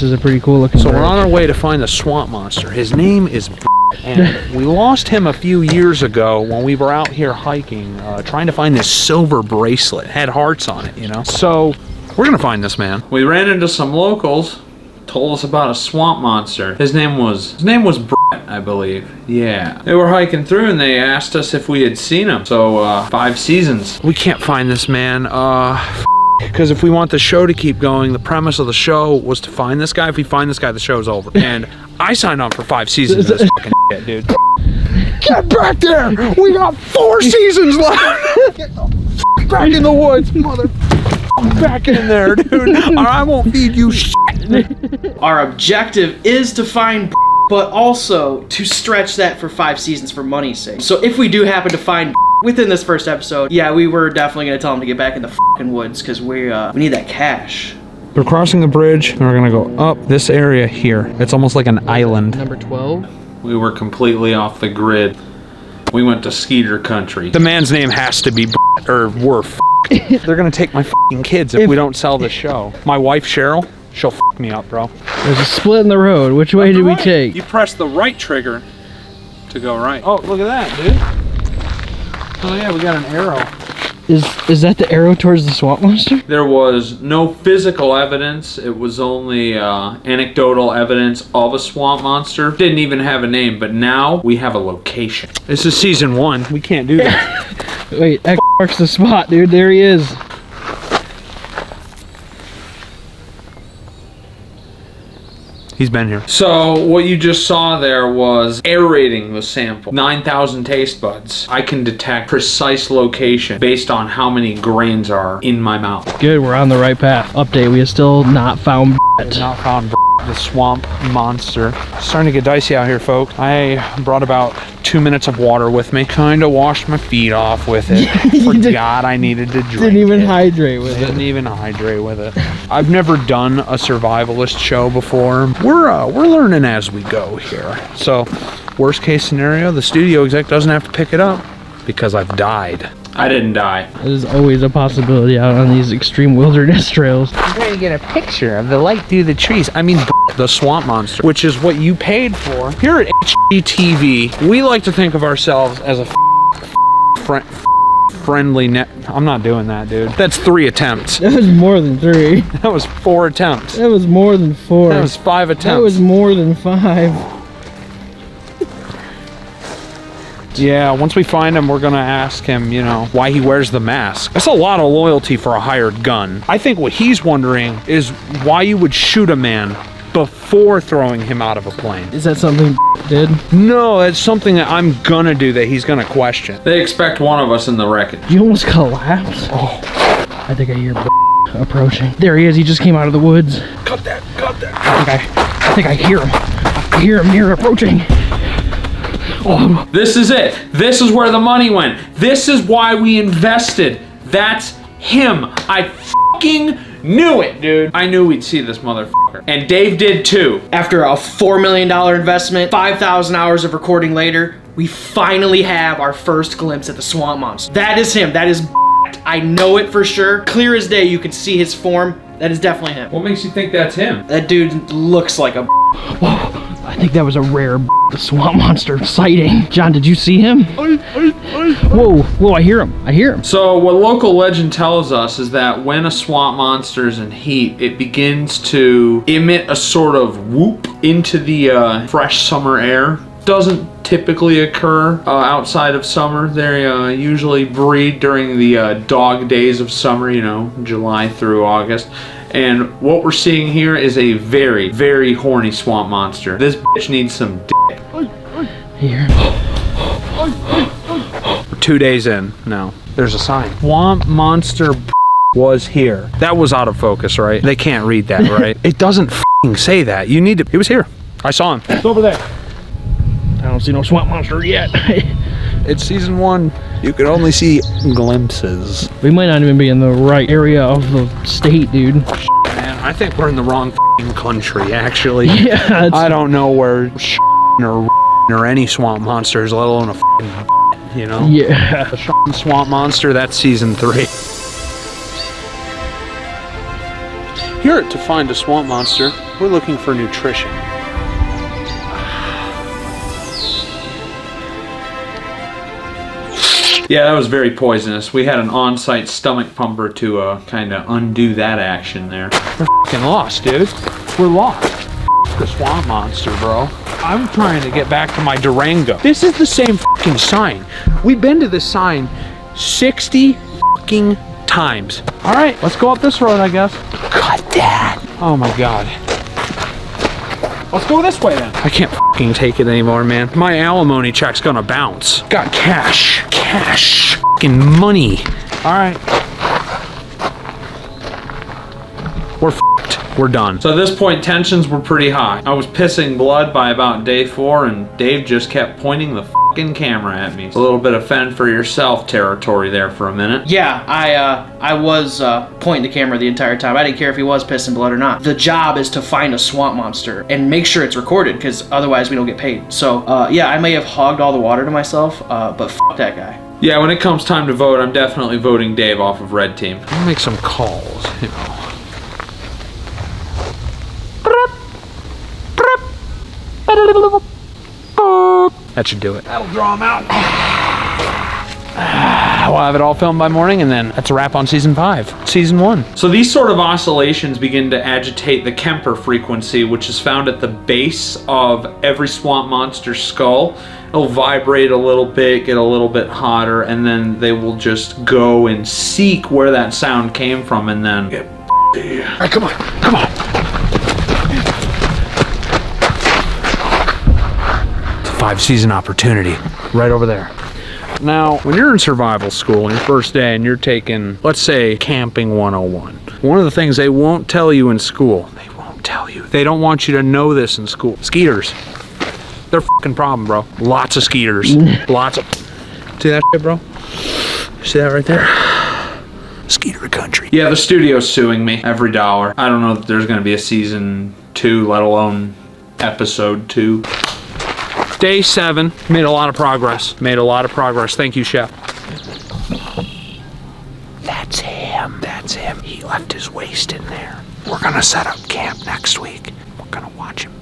This is a pretty cool looking So bridge. we're on our way to find the swamp monster. His name is and we lost him a few years ago when we were out here hiking, trying to find this silver bracelet. It had hearts on it, you know? So we're gonna find this man. We ran into some locals, told us about a swamp monster. His name was Brett, I believe. Yeah. They were hiking through and they asked us if we had seen him. So 5 seasons. We can't find this man. Because if we want the show to keep going, the premise of the show was to find this guy. If we find this guy, the show's over. And I signed on for 5 seasons of this fucking shit, dude. Get back there! We got 4 seasons left! Get the fuck back in the woods, mother... Back in there, dude. Or I won't feed you shit. Our objective is to find but also to stretch that for 5 seasons for money's sake. So if we do happen to find within this first episode, yeah, we were definitely gonna tell him to get back in the fucking woods because we need that cash. We're crossing the bridge and we're gonna go up this area here. It's almost like an island. Number 12. We were completely off the grid. We went to Skeeter country. The man's name has to be or we're They're gonna take my fucking kids if we don't sell the show. My wife Cheryl, she'll fuck me up, bro. There's a split in the road. Which way did we take? You press the right trigger to go right. Oh, look at that, dude. Oh yeah, we got an arrow. Is that the arrow towards the swamp monster? There was no physical evidence. It was only anecdotal evidence of a swamp monster. Didn't even have a name, but now we have a location. This is season 1. We can't do that. Wait, X marks the spot, dude. There he is. He's been here. So what you just saw there was aerating the sample. 9,000 taste buds. I can detect precise location based on how many grains are in my mouth. Good, we're on the right path. Update, we have still not found Not found the swamp monster. It's starting to get dicey out here, folks. I brought about 2 minutes of water with me. Kinda washed my feet off with it. Forgot I needed to drink. Didn't even hydrate with it. Didn't even hydrate with it. I've never done a survivalist show before. We're learning as we go here. So, worst case scenario, the studio exec doesn't have to pick it up because I've died. I didn't die. There's always a possibility out on these extreme wilderness trails. I'm trying to get a picture of the light through the trees. I mean, the swamp monster, which is what you paid for. Here at HGTV, we like to think of ourselves as a friendly net. I'm not doing that, dude. That's 3 attempts. That was more than 3. That was 4 attempts. That was more than 4. That was 5 attempts. That was more than 5. Yeah, once we find him, we're gonna ask him, you know, why he wears the mask. That's a lot of loyalty for a hired gun. I think what he's wondering is why you would shoot a man before throwing him out of a plane. Is that something did? No, it's something that I'm gonna do that he's gonna question. They expect one of us in the wreckage. You almost collapsed. Oh, I think I hear approaching. There he is. He just came out of the woods. cut that, cut that. I think I hear him. I hear him near approaching. Oh, this is it. This is where the money went. This is why we invested. That's him. I fucking knew it, dude. I knew we'd see this motherfucker. And Dave did too. After a $4 million investment, 5,000 hours of recording later, we finally have our first glimpse at the swamp monster. That is him. That is I know it for sure. Clear as day, you can see his form. That is definitely him. What makes you think that's him? That dude looks like a Whoa, I think that was a rare swamp monster sighting. John, did you see him? Whoa, I hear him. So what local legend tells us is that when a swamp monster is in heat, it begins to emit a sort of whoop into the fresh summer air. Doesn't typically occur outside of summer. They usually breed during the dog days of summer, you know, July through August. And what we're seeing here is a very, very horny swamp monster. This bitch needs some dick. Here. We're 2 days in now. There's a sign. Swamp monster was here. That was out of focus, right? They can't read that, right? It doesn't f***ing say that. You need to. He was here. I saw him. It's over there. I don't see no swamp monster yet. It's season 1. You can only see glimpses. We might not even be in the right area of the state, dude. Man, I think we're in the wrong country, actually. Yeah. I don't know where or any swamp monsters, let alone a you know? Yeah. The swamp monster, that's season 3. Here to find a swamp monster. We're looking for nutrition. Yeah, that was very poisonous. We had an on-site stomach pumper to kind of undo that action there. We're fucking lost, dude. We're lost. The swamp monster, bro. I'm trying to get back to my Durango. This is the same fucking sign. We've been to this sign 60 fucking times. All right, let's go up this road, I guess. God, Dad. Oh my God. Let's go this way then. I can't fucking take it anymore, man. My alimony check's gonna bounce. Got cash. Cash. Fucking money. All right. We're fucked. We're done. So at this point, tensions were pretty high. I was pissing blood by about day 4, and Dave just kept pointing the fucking camera at me. A little bit of fend for yourself territory there for a minute. Yeah, I was pointing the camera the entire time. I didn't care if he was pissing blood or not. The job is to find a swamp monster and make sure it's recorded, because otherwise we don't get paid. So yeah, I may have hogged all the water to myself, but fuck that guy. Yeah, when it comes time to vote, I'm definitely voting Dave off of Red Team. I'll make some calls, you know. That should do it. That'll draw him out. We'll have it all filmed by morning, and then that's a wrap on season 5, season 1. So these sort of oscillations begin to agitate the Kemper frequency, which is found at the base of every swamp monster's skull. It'll vibrate a little bit, get a little bit hotter, and then they will just go and seek where that sound came from, and then get. All right, come on, come on. 5-season opportunity right over there. Now, when you're in survival school on your first day and you're taking, let's say, camping 101, one of the things they won't tell you in school, they don't want you to know this in school. Skeeters. They're a fucking problem, bro. Lots of skeeters. Lots of. See that shit, bro? See that right there? Skeeter country. Yeah, the studio's suing me every dollar. I don't know if there's gonna be a season 2, let alone episode 2. Day 7, made a lot of progress. Made a lot of progress. Thank you, Chef. That's him. That's him. He left his waste in there. We're gonna set up camp next week. We're gonna watch him.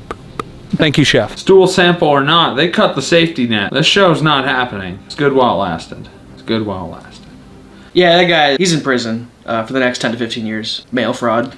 Thank you, Chef. Stool sample or not, they cut the safety net. This show's not happening. It's good while it lasted. It's good while it lasted. Yeah, that guy, he's in prison for the next 10 to 15 years. Mail fraud.